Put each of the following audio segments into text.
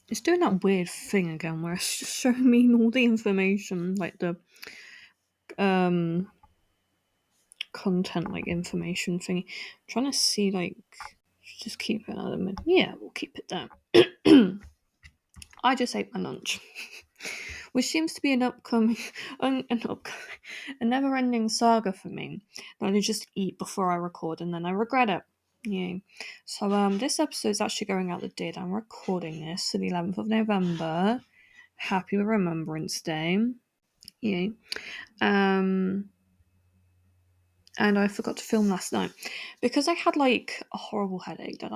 It's doing that weird thing again where it's just showing me all the information, like the um content, like information thingy. I'm trying to see, like, just keep it at a minute. Yeah, we'll keep it down. I just ate my lunch, which seems to be a never-ending saga for me. That I just eat before I record and then I regret it. Yeah. So this episode is actually going out the day that I'm recording this, so the 11th of November. Happy Remembrance Day. Yeah. Um, and I forgot to film last night because I had like a horrible headache that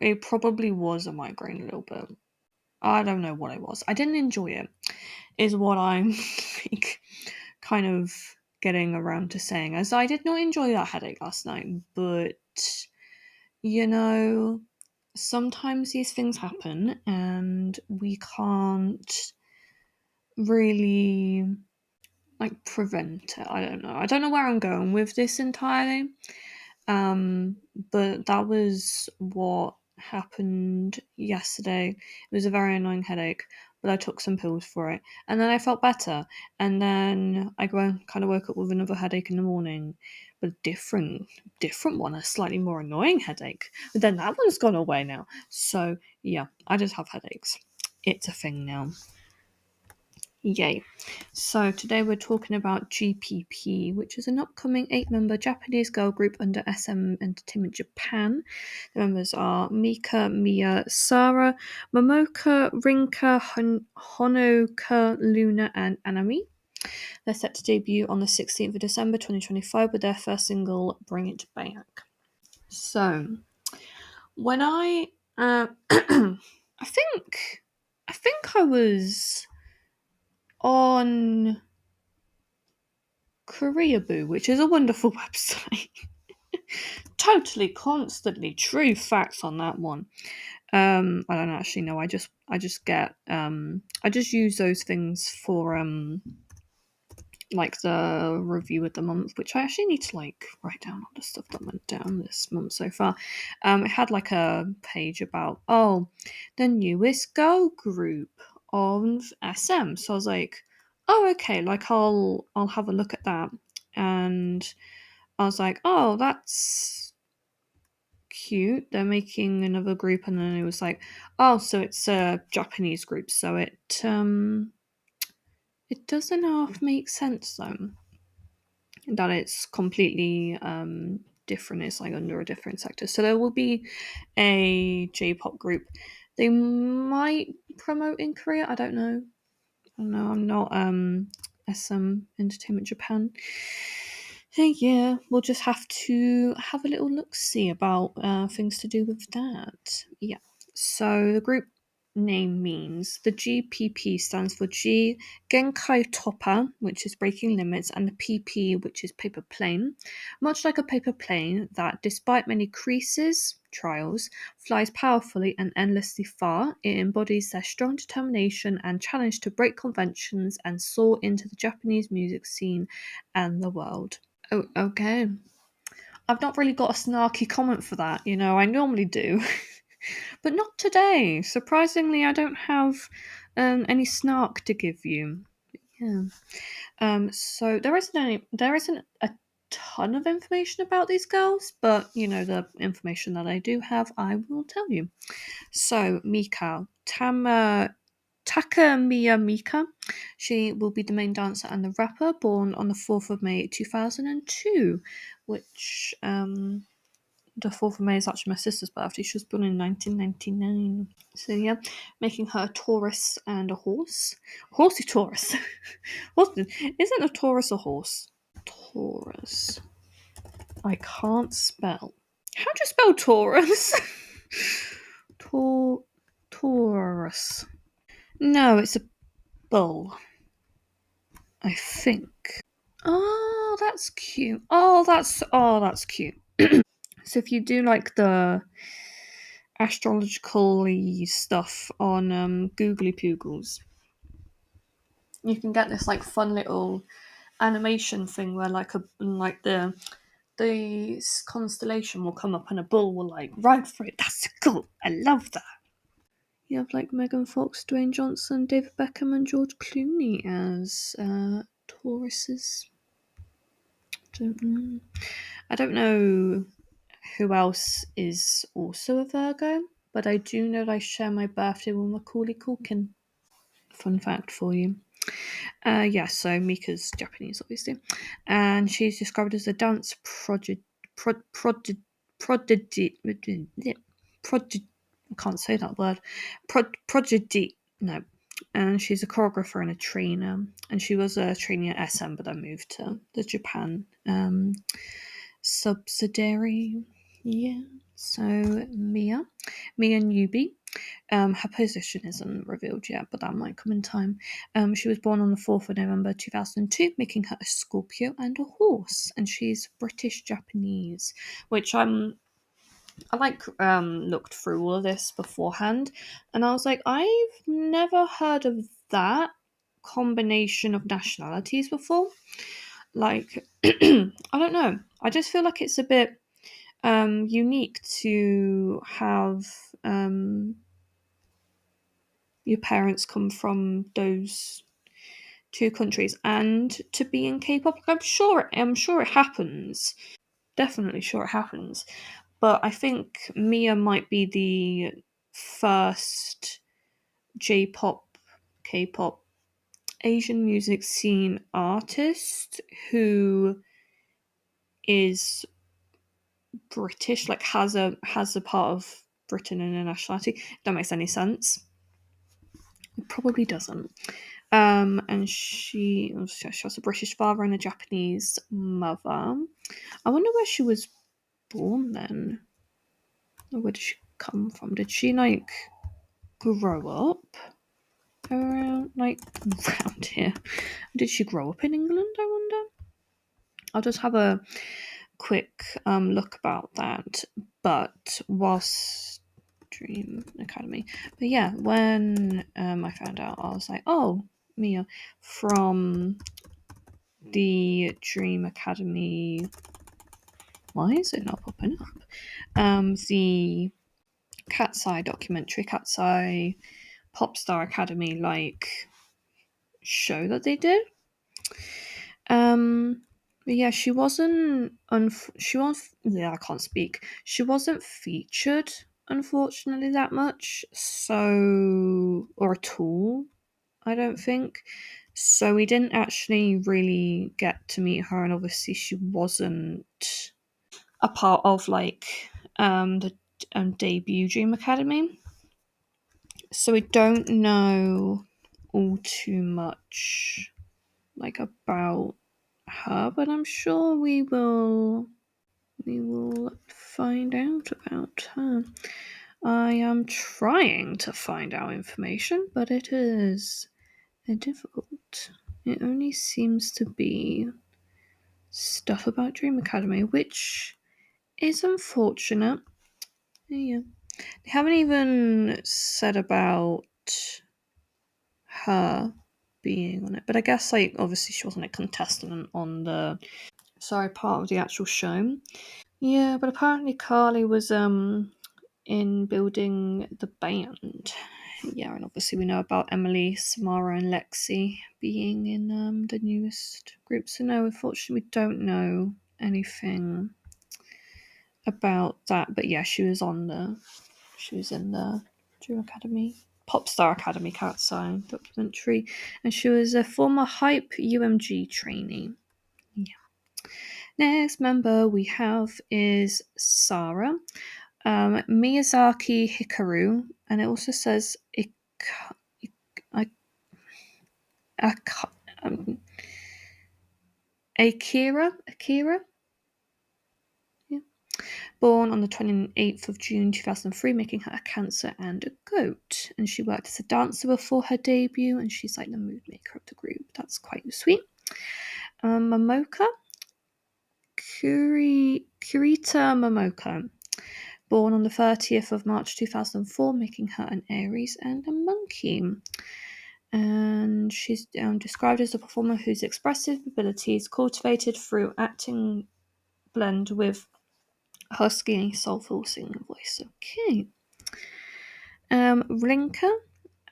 it probably was a migraine a little bit. I don't know what it was. I didn't enjoy it, is what I'm like, kind of getting around to saying. As I did not enjoy that headache last night, but you know, sometimes these things happen and we can't really like prevent it. I don't know. I don't know where I'm going with this entirely. But that was what happened yesterday. It was a very annoying headache, but I took some pills for it, and then I felt better. And then I kind of woke up with another headache in the morning, but a different one, a slightly more annoying headache. But then that one's gone away now. So yeah, I just have headaches. It's a thing now. Yay. So today we're talking about GPP, which is an upcoming 8-member Japanese girl group under SM Entertainment Japan. The members are Mika, Mia, Sara, Momoka, Rinka, Honoka, Luna, and Anami. They're set to debut on the 16th of December 2025 with their first single, Bring It Back. So, when I think I was on Koreaboo, which is a wonderful website. Totally, constantly true facts on that one. I don't actually know. I just get I just use those things for like the review of the month, which I actually need to like write down all the stuff that went down this month so far. It had like a page about the newest girl group of SM. So I was like, oh okay, like I'll have a look at that, and I was like, oh that's cute. They're making another group, and then it was like, oh so it's a Japanese group, so it doesn't half make sense though. That it's completely different. It's like under a different sector. So there will be a J-pop group. They might promote in Korea. I don't know. I'm not SM Entertainment Japan. So yeah, we'll just have to have a little look see about things to do with that. Yeah. So the group name means the GPP stands for G Genkai Toppa, which is breaking limits, and the PP, which is paper plane. Much like a paper plane that, despite many creases, trials, flies powerfully and endlessly far, it embodies their strong determination and challenge to break conventions and soar into the Japanese music scene and the world. Oh, okay. I've not really got a snarky comment for that, I normally do. But not today. Surprisingly, I don't have any snark to give you. Yeah. So there isn't a ton of information about these girls, but the information that I do have, I will tell you. So Mika, Takamiya Mika, she will be the main dancer and the rapper, born on the 4th of May 2002, which the 4th of May is actually my sister's birthday. She was born in 1999. So yeah, making her a Taurus and a horse. Horsey Taurus. Isn't a Taurus a horse? Taurus. I can't spell. How do you spell Taurus? Taurus. No, it's a bull. I think. Oh, that's cute. Oh, that's cute. So if you do like the astrological stuff on Googly Poogles, you can get this like fun little animation thing where like the constellation will come up and a bull will like ride for it. That's cool. I love that. You have like Megan Fox, Dwayne Johnson, David Beckham, and George Clooney as Tauruses. I don't know who else is also a Virgo, but I do know that I share my birthday with Macaulay Culkin. Fun fact for you. So Mika's Japanese, obviously, and she's described as a dance prodigy. I can't say that word. Prodigy. No. And she's a choreographer and a trainer. And she was a trainee at SM, but then moved to the Japan subsidiary. Yeah. So Mia Newby. Her position isn't revealed yet, but that might come in time. She was born on the 4th of November 2002, making her a Scorpio and a horse, and she's British Japanese, which I looked through all of this beforehand, and I was like, I've never heard of that combination of nationalities before. Like, I don't know. I just feel like it's a bit unique to have your parents come from those two countries and to be in K-pop. I'm sure it happens. Definitely sure it happens. But I think Mia might be the first J-pop, K-pop, Asian music scene artist who is British, like has a part of Britain in her nationality. If that makes any sense. It probably doesn't. And she has a British father and a Japanese mother. I wonder where she was born then. Where did she come from? Did she like grow up around here? Did she grow up in England? I wonder. I'll just have a quick look about that. But whilst Dream Academy, but yeah, when I found out, I was like, oh, Mia from the Dream Academy. Why is it not popping up? The Cat's Eye documentary, Cat's Eye Popstar Academy, show that they did. But yeah, she wasn't. I can't speak. She wasn't featured, unfortunately, that much. So, or at all, I don't think. So we didn't actually really get to meet her, and obviously she wasn't a part of the debut Dream Academy. So we don't know all too much about her, but I'm sure we will find out about her. I am trying to find out information, but it is difficult. It only seems to be stuff about Dream Academy, which is unfortunate. Yeah. They haven't even said about her being on it, but I guess obviously she wasn't a contestant on the part of the actual show. Yeah, but apparently Carly was in building the band. Yeah, and obviously we know about Emily, Samara, and Lexi being in the newest group. So no, unfortunately we don't know anything about that. But yeah, she was in the Dream Academy, Popstar Academy Cat's Eye documentary, and she was a former Hype UMG trainee. Yeah. Next member we have is Sarah. Miyazaki Hikaru, and it also says Akira. Yeah. Born on the 28th of June 2003, making her a Cancer and a Goat. And she worked as a dancer before her debut, and she's like the mood maker of the group. That's quite sweet. Momoka. Kurita Momoka. Born on the 30th of March 2004, making her an Aries and a monkey. And she's described as a performer whose expressive abilities cultivated through acting blend with husky, soulful singing voice. Okay. Rinka,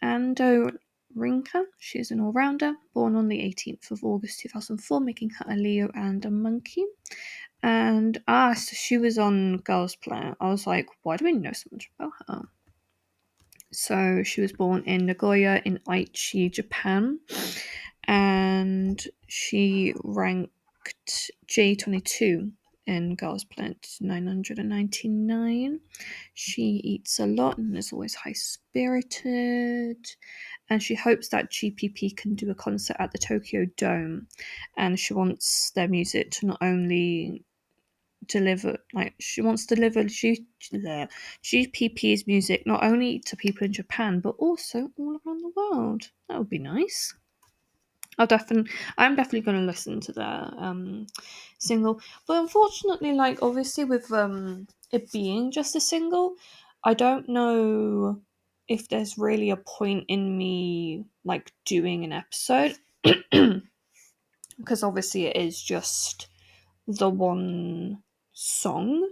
Ando Rinka, she is an all-rounder, born on the 18th of August 2004, making her a Leo and a monkey. And so she was on Girls Planet. I was like, why do we know so much about her? So she was born in Nagoya in Aichi, Japan, and she ranked J22 in Girls Planet 999. She eats a lot and is always high-spirited, and she hopes that GPP can do a concert at the Tokyo Dome, and she wants their music to not only deliver, like, she wants to deliver GPP's music not only to people in Japan but also all around the world. That would be nice. I'm definitely going to listen to their single, but unfortunately, like, obviously with it being just a single, I don't know if there's really a point in me like doing an episode because obviously it is just the one song.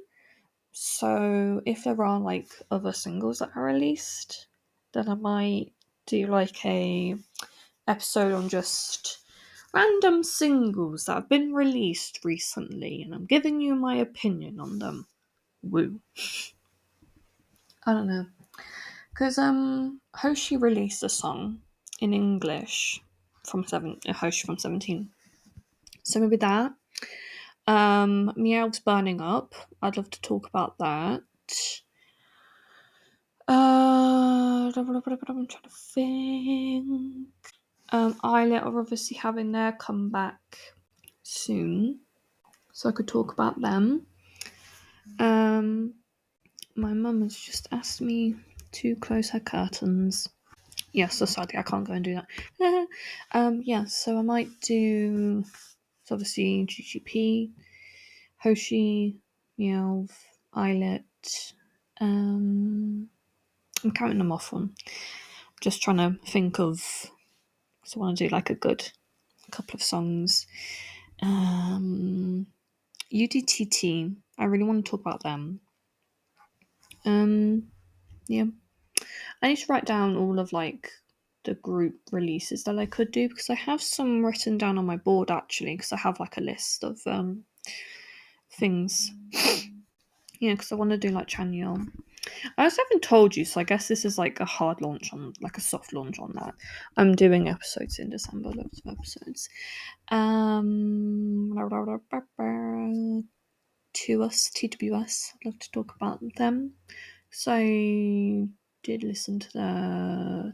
So if there are like other singles that are released, then I might do like a episode on just random singles that have been released recently, and I'm giving you my opinion on them. Woo. I don't know. Because Hoshi released a song in English from Hoshi from 17. So maybe that. Meow's Burning Up. I'd love to talk about that. I'm trying to think. Eyelet are obviously having their comeback soon, so I could talk about them. My mum has just asked me to close her curtains. Yes, so sadly I can't go and do that. Yeah, so I might do. So obviously GGP, Hoshi, Meowth, Eyelet. I'm counting them off on. Just trying to think of. So I want to do like a good couple of songs. UDTT. I really want to talk about them. Yeah. I need to write down all of like the group releases that I could do because I have some written down on my board actually because I have like a list of things. Yeah, because I want to do like Chanyeol. I also haven't told you, so I guess this is like a hard launch on, like a soft launch on that. I'm doing episodes in December, loads of episodes. TWS. I'd love to talk about them. So I did listen to the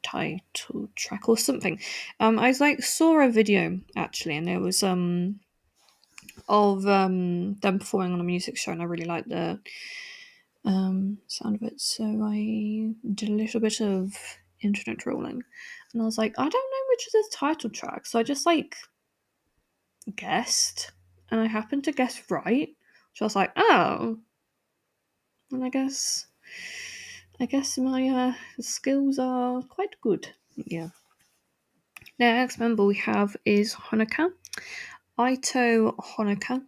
title track or something. I saw a video actually, and it was of them performing on a music show, and I really liked the sound of it. So I did a little bit of internet trolling, and I was like, I don't know which is the title track, so I just like guessed, and I happened to guess right. So I was like, oh, and I guess my skills are quite good. Yeah. Next member we have is Honoka. Aito Honoka.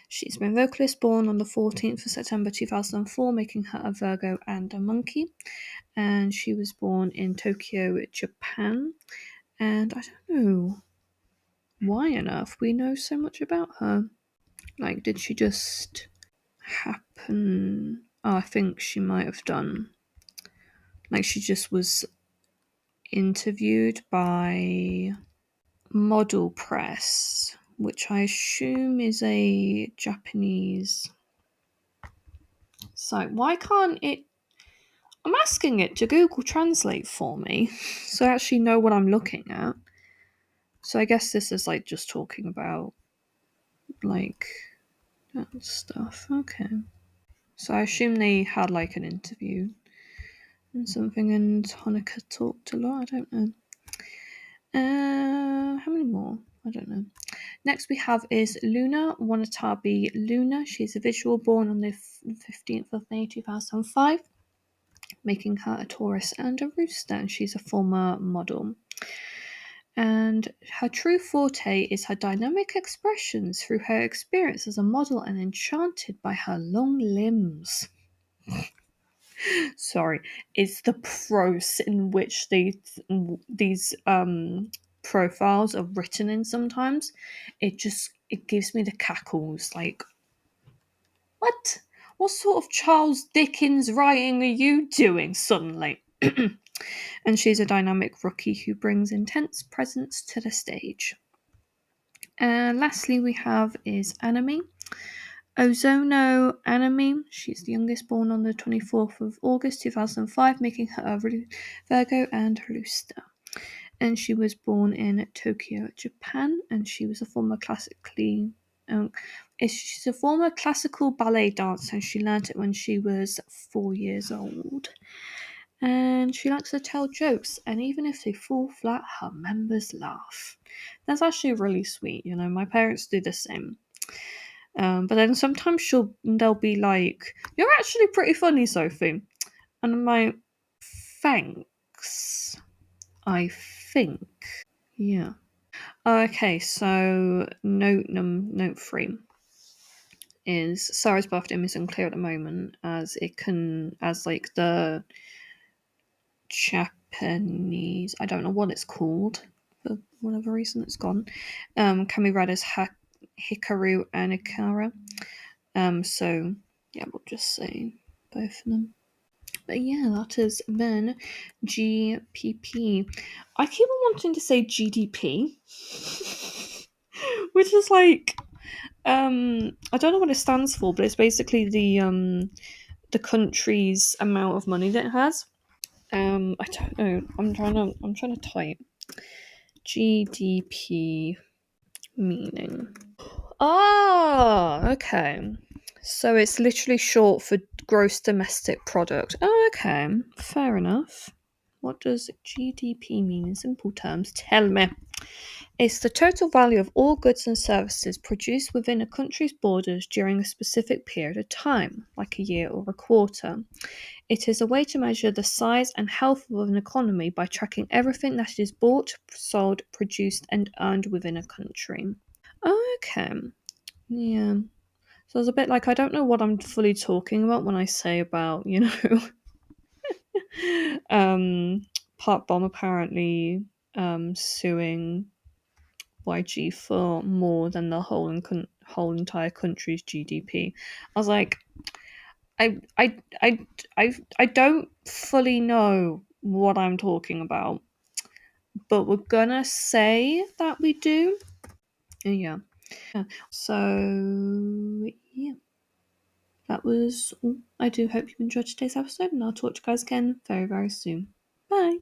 She's been vocalist, born on the 14th of September 2004, making her a Virgo and a monkey. And she was born in Tokyo, Japan. And I don't know why on earth we know so much about her. Like, did she just happen? Oh, I think she might have done. Like, she just was interviewed by Model Press, which I assume is a Japanese site. Why can't it? I'm asking it to Google Translate for me so I actually know what I'm looking at. So I guess this is like just talking about like that stuff. Okay. So I assume they had like an interview and something, and Hanukkah talked a lot. I don't know. How many more? I don't know. Next we have is Luna Wanatabi Luna. She's a visual, born on the 15th of May 2005, making her a Taurus and a Rooster. And she's a former model. And her true forte is her dynamic expressions through her experience as a model and enchanted by her long limbs. Sorry, it's the prose in which these profiles are written in sometimes. It gives me the cackles. Like, what? What sort of Charles Dickens writing are you doing suddenly? And she's a dynamic rookie who brings intense presence to the stage. And lastly, we have is Anime. Ozono Anime. She's the youngest, born on the 24th of August 2005, making her a Virgo and Rooster. And she was born in Tokyo, Japan, and she was a former um, she's a former classical ballet dancer, and she learnt it when she was 4 years old. And she likes to tell jokes, and even if they fall flat, her members laugh. That's actually really sweet, you know. My parents do the same. But then sometimes they'll be like, "You're actually pretty funny, Sophie," and I'm like, "Thanks." I think, yeah. Okay, so note three is Sarah's birthday is unclear at the moment, as it can as like the Japanese, I don't know what it's called for whatever reason it's gone. Can be read as Hikaru and Ikara. So yeah, we'll just say both of them. But yeah, that has been GPP. I keep on wanting to say GDP, which is like I don't know what it stands for, but it's basically the country's amount of money that it has. I don't know. I'm trying to type GDP meaning. Oh, okay. So it's literally short for gross domestic product. Oh, okay. Fair enough. What does GDP mean in simple terms? Tell me. It's the total value of all goods and services produced within a country's borders during a specific period of time, like a year or a quarter. It is a way to measure the size and health of an economy by tracking everything that is bought, sold, produced, and earned within a country. Okay. Yeah. So it's a bit like I don't know what I'm fully talking about when I say about, um, Part Bomb apparently suing YG for more than the whole entire country's GDP. I was like, I I I I don't fully know what I'm talking about, but we're gonna say that we do. Yeah. So yeah, that was all. I do hope you enjoyed today's episode, and I'll talk to you guys again very, very soon. Bye.